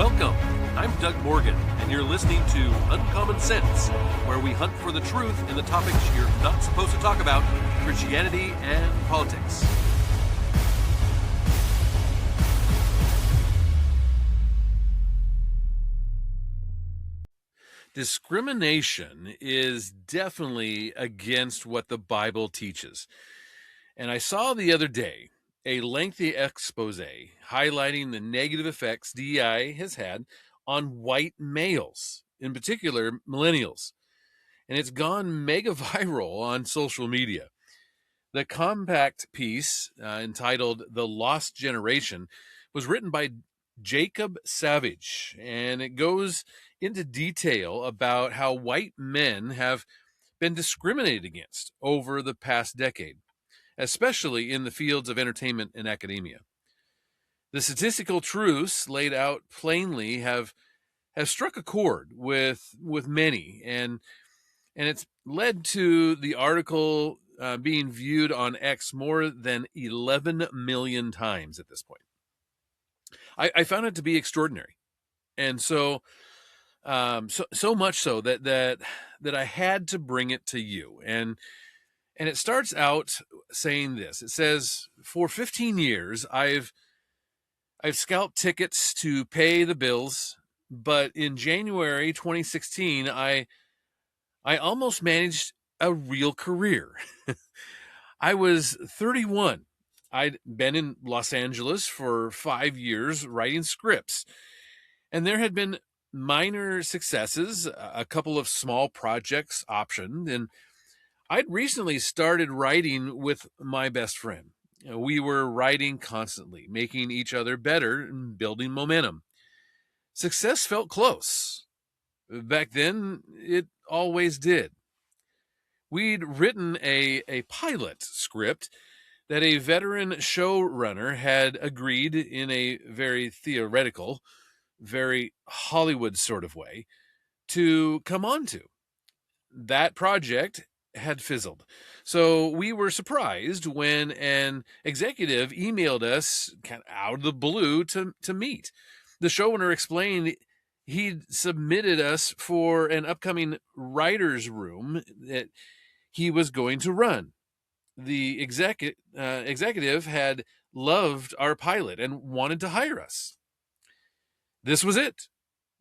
Welcome. I'm Doug Morgan, and you're listening to Uncommon Sense, where we hunt for the truth in the topics you're not supposed to talk about, Christianity and politics. Discrimination is definitely against what the Bible teaches. And I saw the other day a lengthy expose highlighting the negative effects DEI has had on white males, in particular millennials. And it's gone mega viral on social media. The compact piece entitled The Lost Generation was written by Jacob Savage, and it goes into detail about how white men have been discriminated against over the past decade, especially in the fields of entertainment and academia. The statistical truths laid out plainly have struck a chord with many, and it's led to the article being viewed on X more than 11 million times at this point. I found it to be extraordinary, and so much so that I had to bring it to you. And it starts out saying this. It says, for 15 years, I've scalped tickets to pay the bills, but in January 2016, I almost managed a real career. I was 31. I'd been in Los Angeles for 5 years writing scripts, and there had been minor successes, a couple of small projects optioned, and I'd recently started writing with my best friend. We were writing constantly, making each other better and building momentum. Success felt close. Back then, it always did. We'd written a pilot script that a veteran showrunner had agreed in a very theoretical, very Hollywood sort of way to come on to. That project had fizzled. So we were surprised when an executive emailed us kind of out of the blue to meet. The showrunner explained he'd submitted us for an upcoming writer's room that he was going to run. The executive had loved our pilot and wanted to hire us. This was it.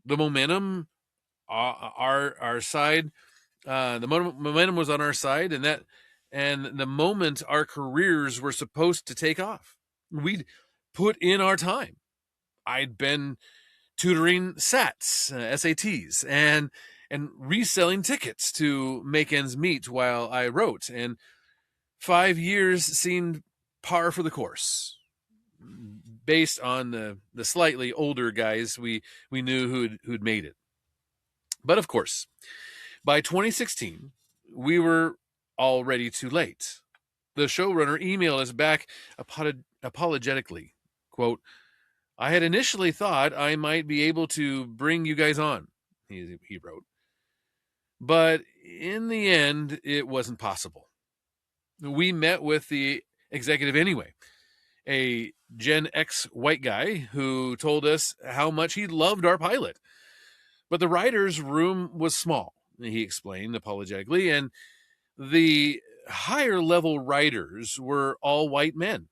The momentum, our side, the momentum was on our side, and the moment our careers were supposed to take off. We'd put in our time. I'd been tutoring SATs, and reselling tickets to make ends meet while I wrote, and 5 years seemed par for the course, based on the slightly older guys we knew who'd made it. But of course, by 2016, we were already too late. The showrunner emailed us back apologetically, quote, "I had initially thought I might be able to bring you guys on," he wrote. "But in the end, it wasn't possible. We met with the executive anyway, a Gen X white guy who told us how much he loved our pilot. But the writer's room was small," he explained apologetically, "and the higher level writers were all white men.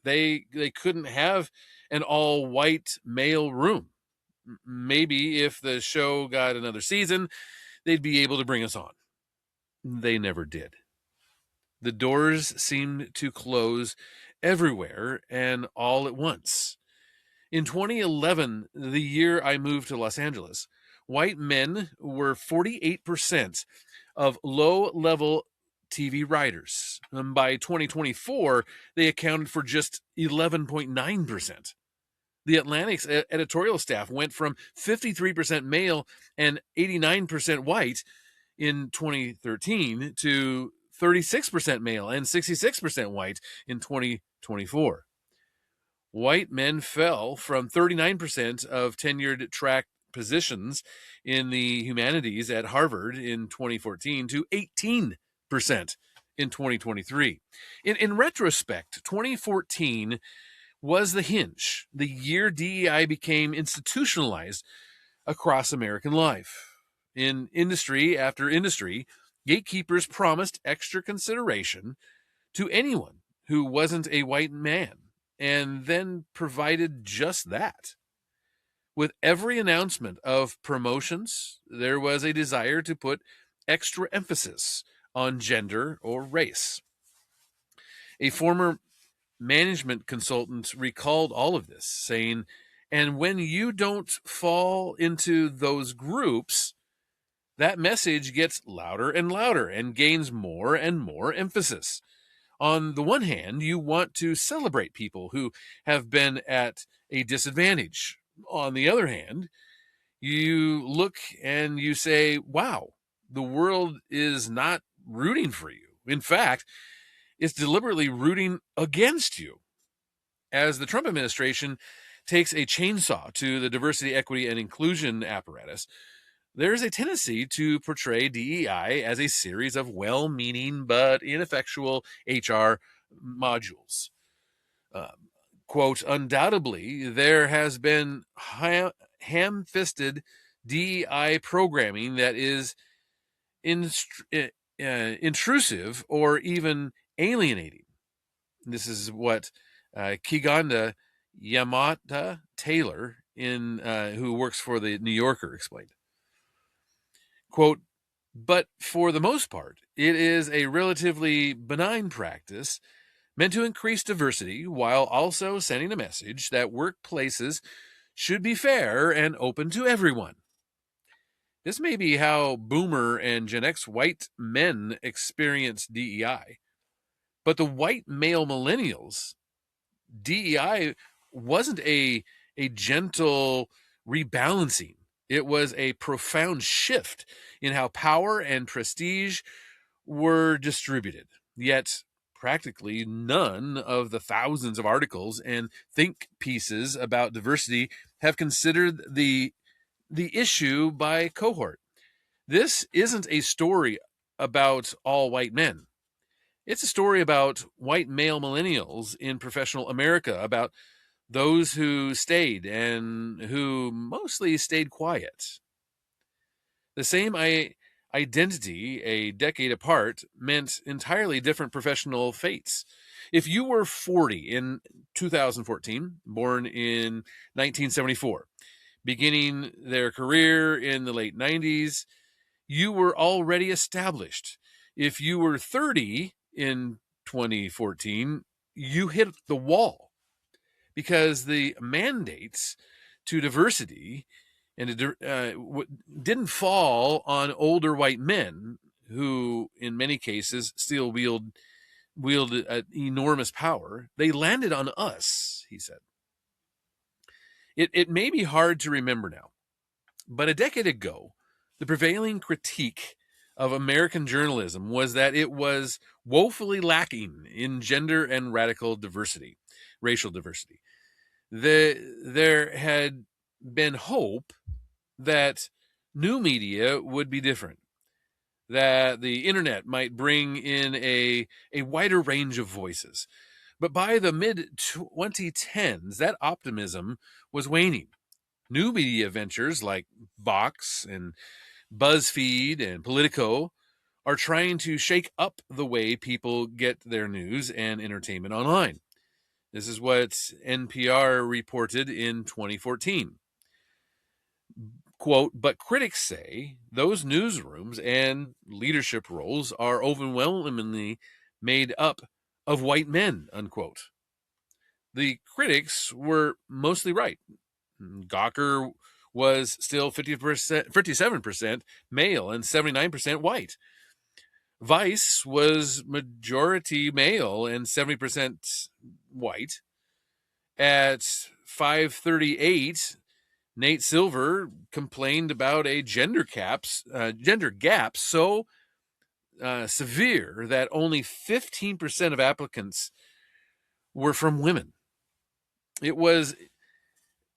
They couldn't have an all white male room. Maybe if the show got another season, they'd be able to bring us on. They never did. The doors seemed to close everywhere and all at once. In 2011, the year I moved to Los Angeles, white men were 48% of low-level TV writers. And by 2024, they accounted for just 11.9%. The Atlantic's editorial staff went from 53% male and 89% white in 2013 to 36% male and 66% white in 2024. White men fell from 39% of tenured track positions in the humanities at Harvard in 2014 to 18% in 2023. In retrospect, 2014 was the hinge, the year DEI became institutionalized across American life. In industry after industry, gatekeepers promised extra consideration to anyone who wasn't a white man, and then provided just that. With every announcement of promotions, there was a desire to put extra emphasis on gender or race. A former management consultant recalled all of this, saying, and when you don't fall into those groups, that message gets louder and louder and gains more and more emphasis. On the one hand, you want to celebrate people who have been at a disadvantage. On the other hand, you look and you say, wow, the world is not rooting for you. In fact, it's deliberately rooting against you. As the Trump administration takes a chainsaw to the diversity, equity, and inclusion apparatus, there's a tendency to portray DEI as a series of well-meaning but ineffectual HR modules. Quote, undoubtedly, there has been ham-fisted DEI programming that is intrusive or even alienating. This is what Kiganda Yamata Taylor, who works for the New Yorker, explained. Quote, but for the most part, it is a relatively benign practice meant to increase diversity while also sending a message that workplaces should be fair and open to everyone. This may be how Boomer and Gen X white men experience DEI. But the white male millennials, DEI wasn't a gentle rebalancing. It was a profound shift in how power and prestige were distributed. Yet, practically none of the thousands of articles and think pieces about diversity have considered the issue by cohort. This isn't a story about all white men. It's a story about white male millennials in professional America, about those who stayed and who mostly stayed quiet. The same identity a decade apart meant entirely different professional fates. If you were 40 in 2014, born in 1974, beginning their career in the late 90s, you were already established. If you were 30 in 2014, you hit the wall because the mandates to diversity didn't fall on older white men who, in many cases, still wielded enormous power. They landed on us, he said. It may be hard to remember now, but a decade ago, the prevailing critique of American journalism was that it was woefully lacking in gender and racial diversity. There had been hope that new media would be different, that the internet might bring in a wider range of voices. But by the mid-2010s, that optimism was waning. New media ventures like Vox and BuzzFeed and Politico are trying to shake up the way people get their news and entertainment online. This is what NPR reported in 2014. Quote, but critics say those newsrooms and leadership roles are overwhelmingly made up of white men, unquote. The critics were mostly right. Gawker was still 57% male and 79% white. Vice was majority male and 70% white. At 5:38, Nate Silver complained about a gender gap so severe that only 15% of applicants were from women. It was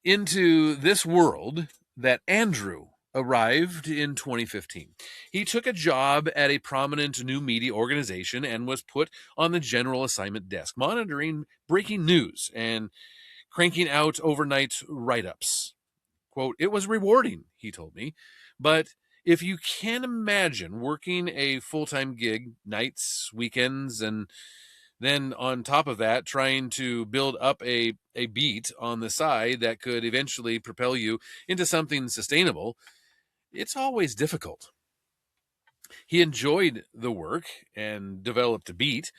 into this world that Andrew arrived in 2015. He took a job at a prominent new media organization and was put on the general assignment desk, monitoring breaking news and cranking out overnight write ups. Quote, "It was rewarding," he told me, "but if you can imagine working a full time gig, nights, weekends, and then on top of that, trying to build up a beat on the side that could eventually propel you into something sustainable, it's always difficult." He enjoyed the work and developed a beat.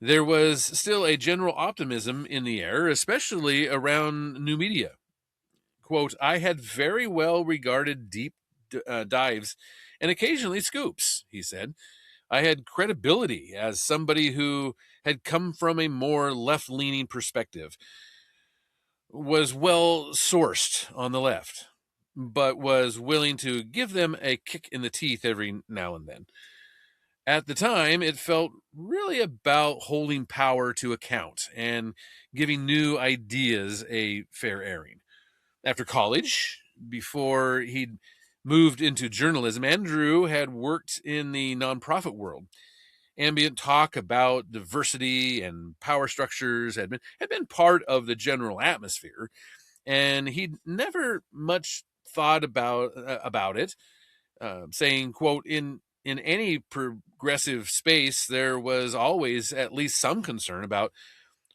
There was still a general optimism in the air, especially around new media. Quote, "I had very well regarded deep dives and occasionally scoops," he said. "I had credibility as somebody who had come from a more left leaning perspective, was well sourced on the left, but was willing to give them a kick in the teeth every now and then. At the time, it felt really about holding power to account and giving new ideas a fair airing." After college, before he'd moved into journalism, Andrew had worked in the nonprofit world. Ambient talk about diversity and power structures had been part of the general atmosphere, and he'd never much thought about it, saying, "quote, in any progressive space, there was always at least some concern about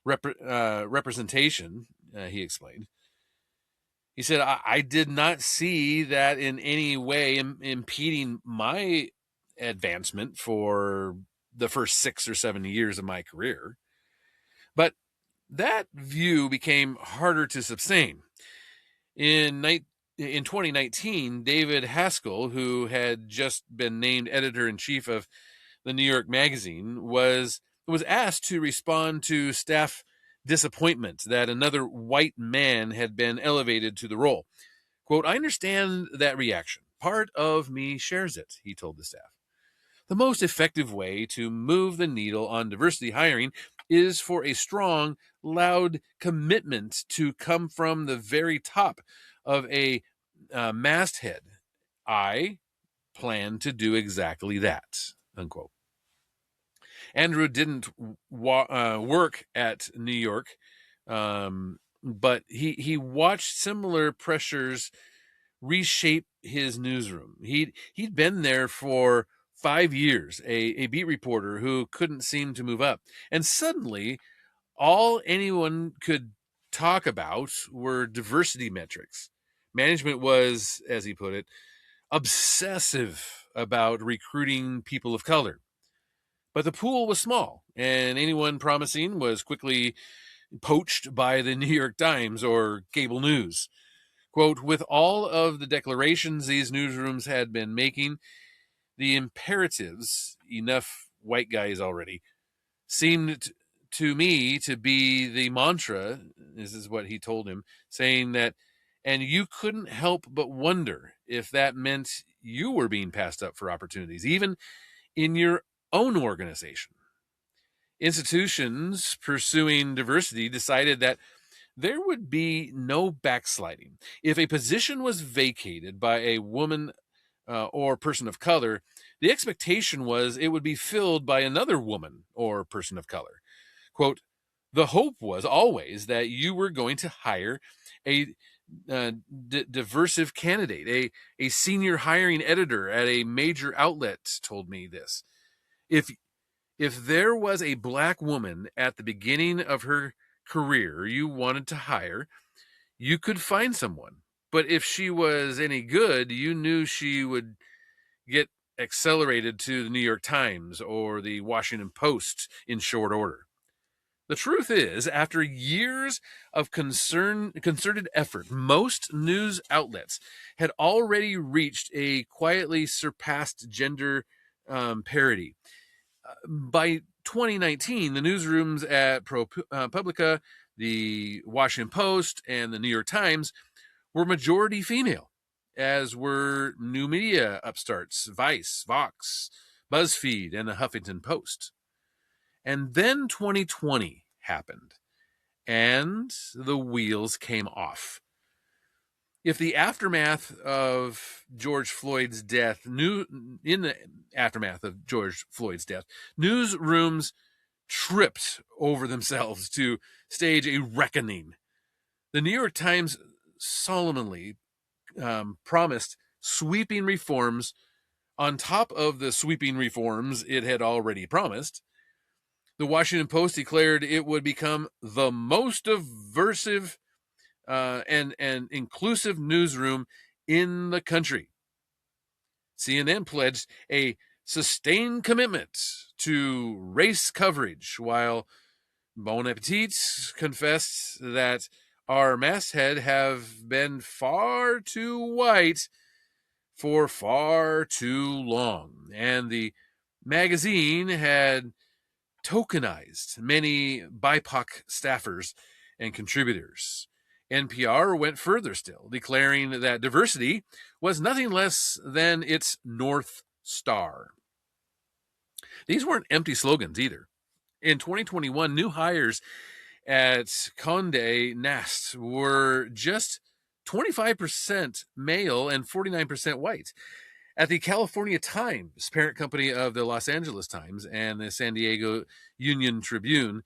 representation," he explained. He said, I did not see that in any way impeding my advancement for the first 6 or 7 years of my career. But that view became harder to sustain. In 2019, David Haskell, who had just been named editor in chief of the New York Magazine, was asked to respond to staff disappointment that another white man had been elevated to the role. Quote, "I understand that reaction. Part of me shares it," he told the staff. "The most effective way to move the needle on diversity hiring is for a strong, loud commitment to come from the very top of a masthead. I plan to do exactly that," unquote. Andrew didn't work at New York, but he watched similar pressures reshape his newsroom. He'd been there for 5 years, a beat reporter who couldn't seem to move up, and suddenly all anyone could talk about were diversity metrics. Management was, as he put it, obsessive about recruiting people of color. But the pool was small, and anyone promising was quickly poached by the New York Times or cable news. Quote, "With all of the declarations these newsrooms had been making, the imperatives, enough white guys already, seemed to me to be the mantra," this is what he told him, saying that, "and you couldn't help but wonder if that meant you were being passed up for opportunities, even in your own organization." Institutions pursuing diversity decided that there would be no backsliding. If a position was vacated by a woman or person of color, the expectation was it would be filled by another woman or person of color. Quote, "The hope was always that you were going to hire a diversive candidate, a senior hiring editor at a major outlet told me this. If there was a black woman at the beginning of her career you wanted to hire, you could find someone. But if she was any good, you knew she would get accelerated to the New York Times or the Washington Post in short order." The truth is, after years of concerted effort, most news outlets had already reached a quietly surpassed gender parity. By 2019, the newsrooms at ProPublica, the Washington Post, and the New York Times were majority female, as were new media upstarts, Vice, Vox, BuzzFeed, and the Huffington Post. And then 2020 happened, and the wheels came off. If the aftermath of George Floyd's death, in the aftermath of George Floyd's death, newsrooms tripped over themselves to stage a reckoning. The New York Times solemnly promised sweeping reforms on top of the sweeping reforms it had already promised. The Washington Post declared it would become the most aversive and inclusive newsroom in the country. CNN pledged a sustained commitment to race coverage, while Bon Appetit confessed that our masthead have been far too white for far too long, and the magazine had tokenized many BIPOC staffers and contributors. NPR went further still, declaring that diversity was nothing less than its North Star. These weren't empty slogans either. In 2021, new hires at Condé Nast were just 25% male and 49% white. At the California Times, parent company of the Los Angeles Times and the San Diego Union Tribune,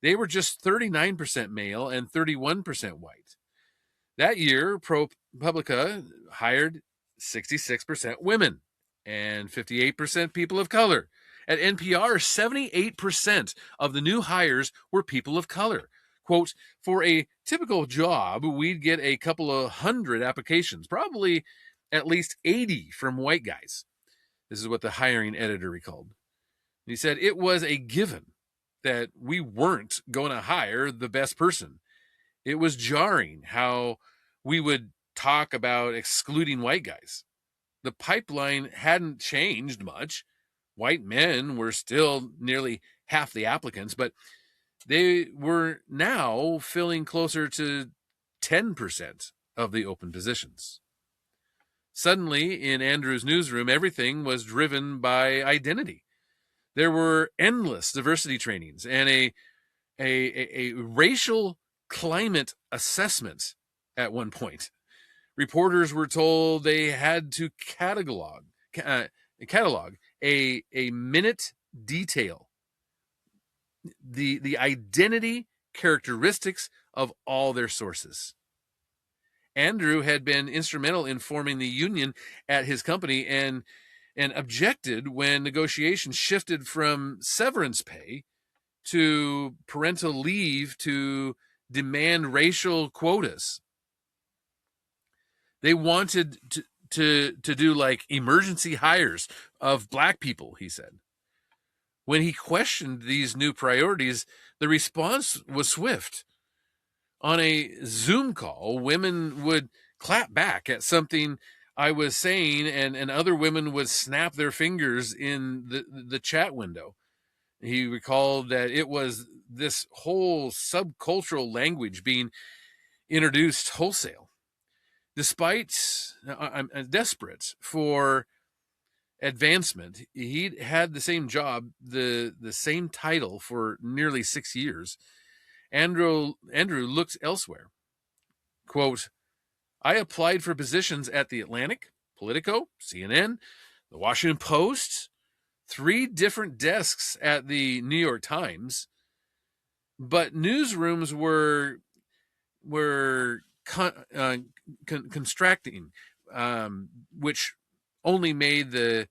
they were just 39% male and 31% white. That year, ProPublica hired 66% women and 58% people of color. At NPR, 78% of the new hires were people of color. Quote, for a typical job, we'd get a couple of hundred applications, probably at least 80 from white guys. This is what the hiring editor recalled. He said it was a given that we weren't going to hire the best person. It was jarring how we would talk about excluding white guys. The pipeline hadn't changed much. White men were still nearly half the applicants, but they were now filling closer to 10% of the open positions. Suddenly, in Andrew's newsroom, everything was driven by identity. There were endless diversity trainings and a racial climate assessment at one point. Reporters were told they had to catalog a minute detail the identity characteristics of all their sources. Andrew had been instrumental in forming the union at his company and objected when negotiations shifted from severance pay to parental leave to demand racial quotas. They wanted to do like emergency hires of black people, he said. When he questioned these new priorities, the response was swift. On a Zoom call, women would clap back at something I was saying, and other women would snap their fingers in the chat window. He recalled that it was this whole subcultural language being introduced wholesale. Despite I'm desperate for advancement, he'd had the same job, the same title for nearly 6 years. Andrew looked elsewhere. Quote, I applied for positions at the Atlantic, Politico, CNN, the Washington Post, 3 different desks at the New York Times, but newsrooms were constricting, which only made the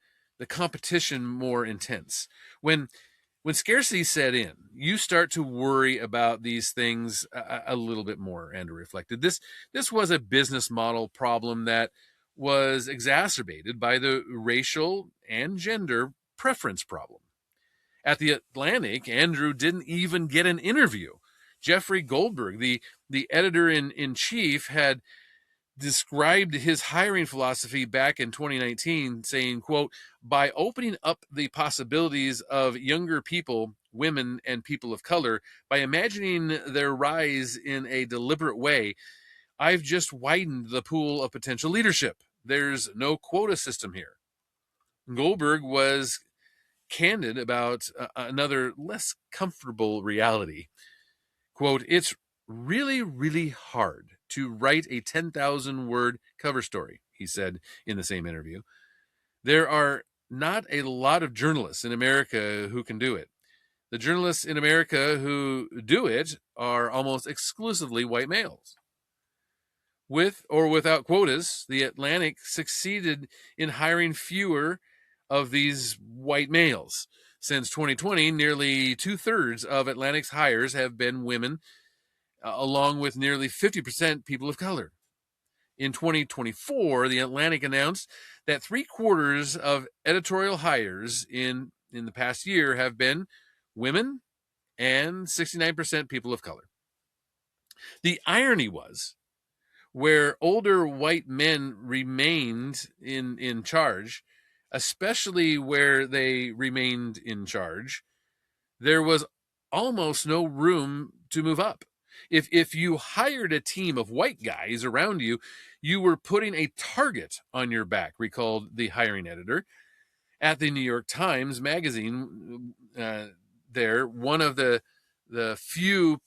competition more intense. When scarcity set in, you start to worry about these things a little bit more, Andrew reflected. This was a business model problem that was exacerbated by the racial and gender preference problem. At the Atlantic, Andrew didn't even get an interview. Jeffrey Goldberg, the editor-in-chief, had described his hiring philosophy back in 2019, saying, quote, by opening up the possibilities of younger people, women, and people of color, by imagining their rise in a deliberate way, I've just widened the pool of potential leadership. There's no quota system here. Goldberg was candid about another less comfortable reality. Quote, it's really, really hard to write a 10,000-word cover story, he said in the same interview. There are not a lot of journalists in America who can do it. The journalists in America who do it are almost exclusively white males. With or without quotas, the Atlantic succeeded in hiring fewer of these white males. Since 2020, nearly 2/3 of Atlantic's hires have been women, along with nearly 50% people of color. In 2024, the Atlantic announced that 3/4 of editorial hires in the past year have been women and 69% people of color. The irony was, where older white men remained in charge, especially where they remained in charge, there was almost no room to move up. If you hired a team of white guys around you, you were putting a target on your back, recalled the hiring editor. At the New York Times Magazine, one of the few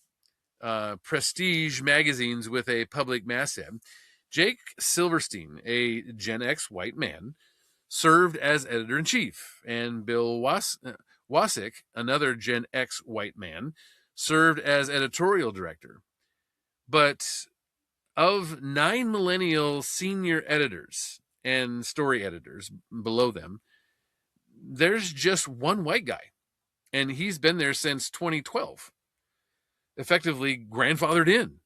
prestige magazines with a public masthead, Jake Silverstein, a Gen X white man, served as editor-in-chief, and Bill Wasick, another Gen X white man, served as editorial director. But of 9 millennial senior editors and story editors below them, there's just one white guy, and he's been there since 2012, effectively grandfathered in.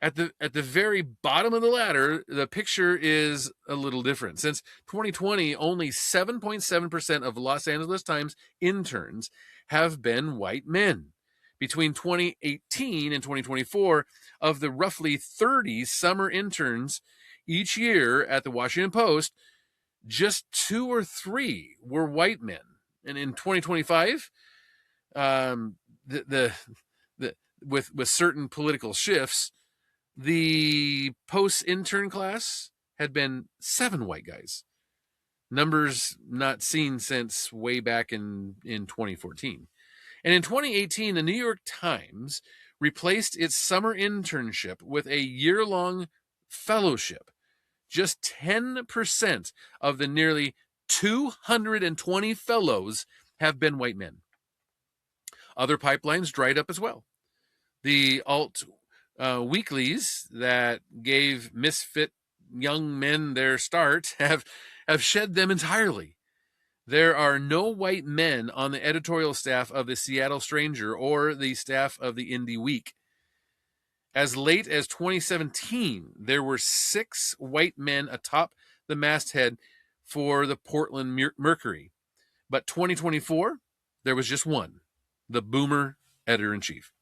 At the very bottom of the ladder, the picture is a little different. Since 2020, only 7.7% of Los Angeles Times interns have been white men. Between 2018 and 2024, of the roughly 30 summer interns each year at the Washington Post, just 2 or 3 were white men. And in 2025, with certain political shifts, the post-intern class had been 7 white guys, numbers not seen since way back in 2014. And in 2018, the New York Times replaced its summer internship with a year-long fellowship. Just 10% of the nearly 220 fellows have been white men. Other pipelines dried up as well. The alt weeklies that gave misfit young men their start have shed them entirely. There are no white men on the editorial staff of the Seattle Stranger or the staff of the Indie Week. As late as 2017, there were 6 white men atop the masthead for the Portland Mercury. But 2024, there was just one, the boomer editor-in-chief.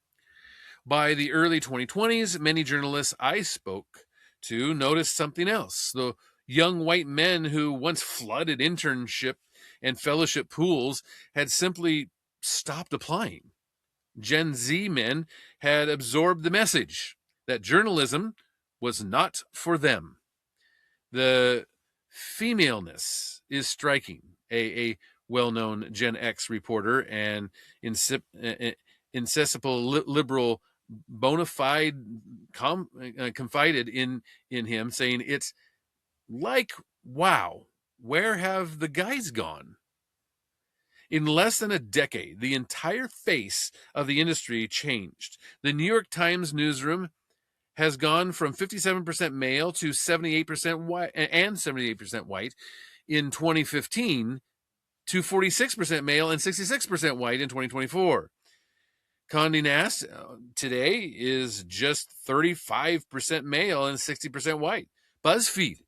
By the early 2020s, many journalists I spoke to noticed something else. The young white men who once flooded internship and fellowship pools had simply stopped applying. Gen Z men had absorbed the message that journalism was not for them. The femaleness is striking, a well-known Gen X reporter and incessable liberal bona fide confided in him, saying, "It's like, wow, where have the guys gone?" In less than a decade, the entire face of the industry changed. The New York Times newsroom has gone from 57% male to 78% white and 78% white in 2015 to 46% male and 66% white in 2024. Condé Nast today is just 35% male and 60% white. BuzzFeed,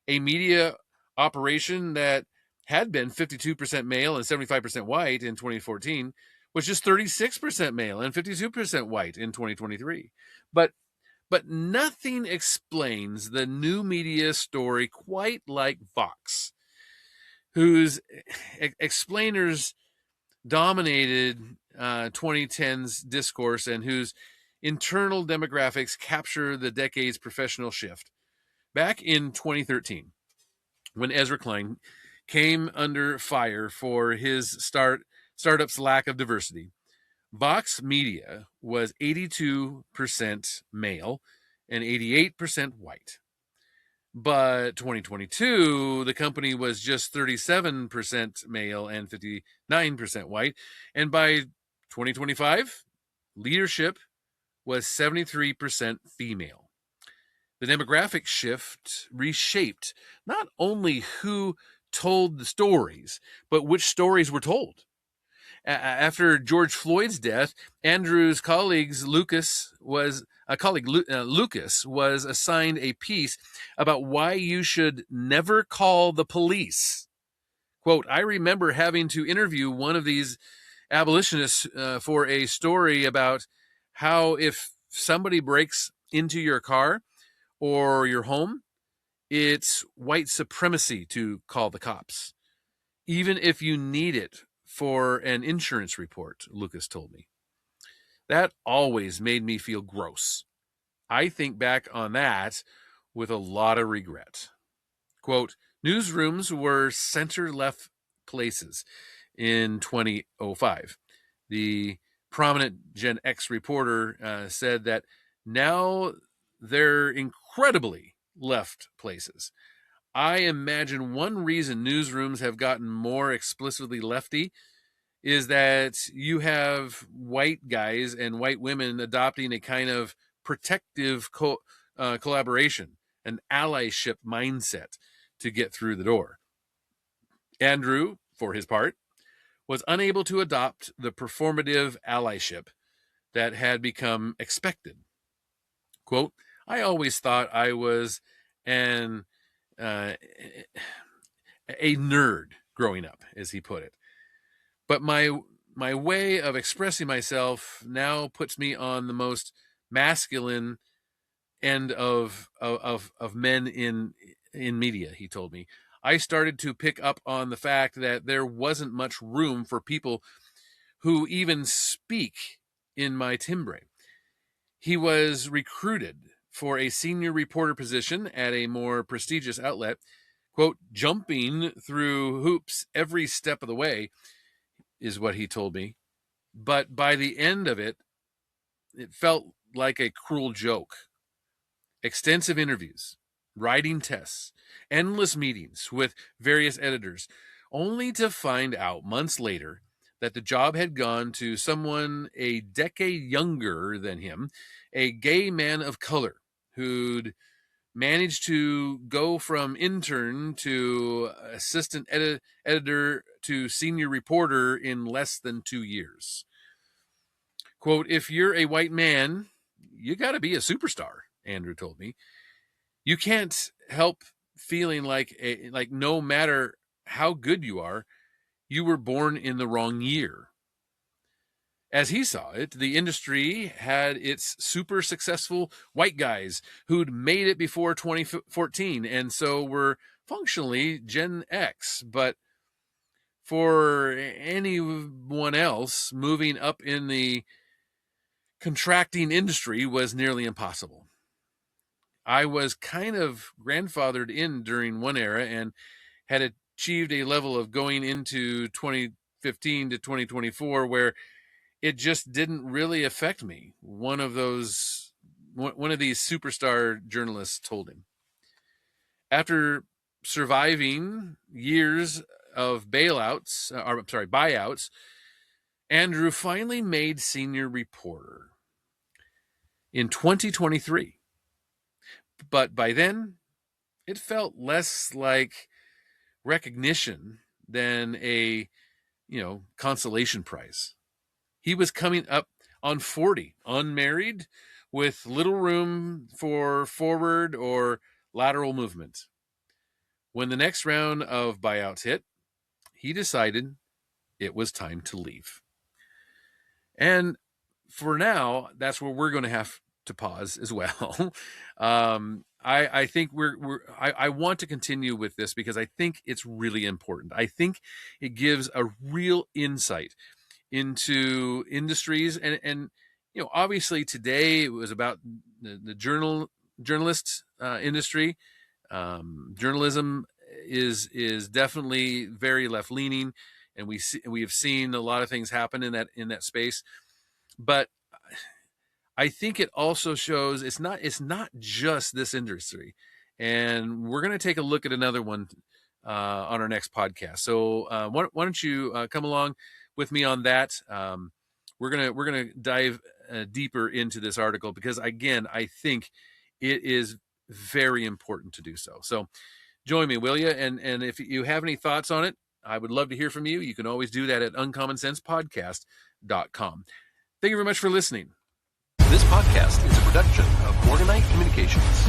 a media operation that had been 52% male and 75% white in 2014, was just 36% male and 52% white in 2023. But nothing explains the new media story quite like Vox, whose explainers dominated 2010's discourse and whose internal demographics capture the decade's professional shift. Back in 2013, when Ezra Klein came under fire for his startup's lack of diversity, Vox Media was 82% male and 88% white. But 2022, the company was just 37% male and 59% white. And by 2025, leadership was 73% female. The demographic shift reshaped not only who told the stories, but which stories were told. After George Floyd's death, Andrew's Lucas was assigned a piece about why you should never call the police. Quote, I remember having to interview one of these abolitionists for a story about how if somebody breaks into your car or your home, it's white supremacy to call the cops, even if you need it for an insurance report, Lucas told me. That always made me feel gross. I think back on that with a lot of regret. Quote, newsrooms were center-left places in 2005. The prominent Gen X reporter said that now they're incredibly left places. I imagine one reason newsrooms have gotten more explicitly lefty is that you have white guys and white women adopting a kind of protective collaboration, an allyship mindset to get through the door. Andrew, for his part, was unable to adopt the performative allyship that had become expected. Quote, I always thought I was a nerd growing up, as he put it. But my way of expressing myself now puts me on the most masculine end of men in media, he told me. I started to pick up on the fact that there wasn't much room for people who even speak in my timbre. He was recruited for a senior reporter position at a more prestigious outlet, quote, jumping through hoops every step of the way, is what he told me. But by the end of it, it felt like a cruel joke. Extensive interviews, writing tests, endless meetings with various editors, only to find out months later that the job had gone to someone a decade younger than him, a gay man of color who'd managed to go from intern to assistant editor to senior reporter in less than 2 years. Quote, if you're a white man, you got to be a superstar, Andrew told me. You can't help feeling like no matter how good you are, you were born in the wrong year. As he saw it, the industry had its super successful white guys who'd made it before 2014 and so were functionally Gen X. But for anyone else, moving up in the contracting industry was nearly impossible. I was kind of grandfathered in during one era and had achieved a level of going into 2015 to 2024 where it just didn't really affect me. One of these superstar journalists told him. After surviving years of buyouts, Andrew finally made senior reporter in 2023. But by then, it felt less like recognition than a, consolation prize. He was coming up on 40, unmarried, with little room for forward or lateral movement. When the next round of buyouts hit, he decided it was time to leave. And for now, that's where we're going to have to pause as well. I think I want to continue with this because I think it's really important. I think it gives a real insight into industries and obviously today it was about the journalist industry. Journalism is definitely very left leaning, and we have seen a lot of things happen in that space. But I think it also shows it's not just this industry. And we're going to take a look at another one on our next podcast. So why don't you come along with me on that? We're gonna dive deeper into this article because, again, I think it is very important to do so. So join me, will you? And if you have any thoughts on it, I would love to hear from you. You can always do that at uncommonsensepodcast.com. Thank you very much for listening. This podcast is a production of Morganite Communications.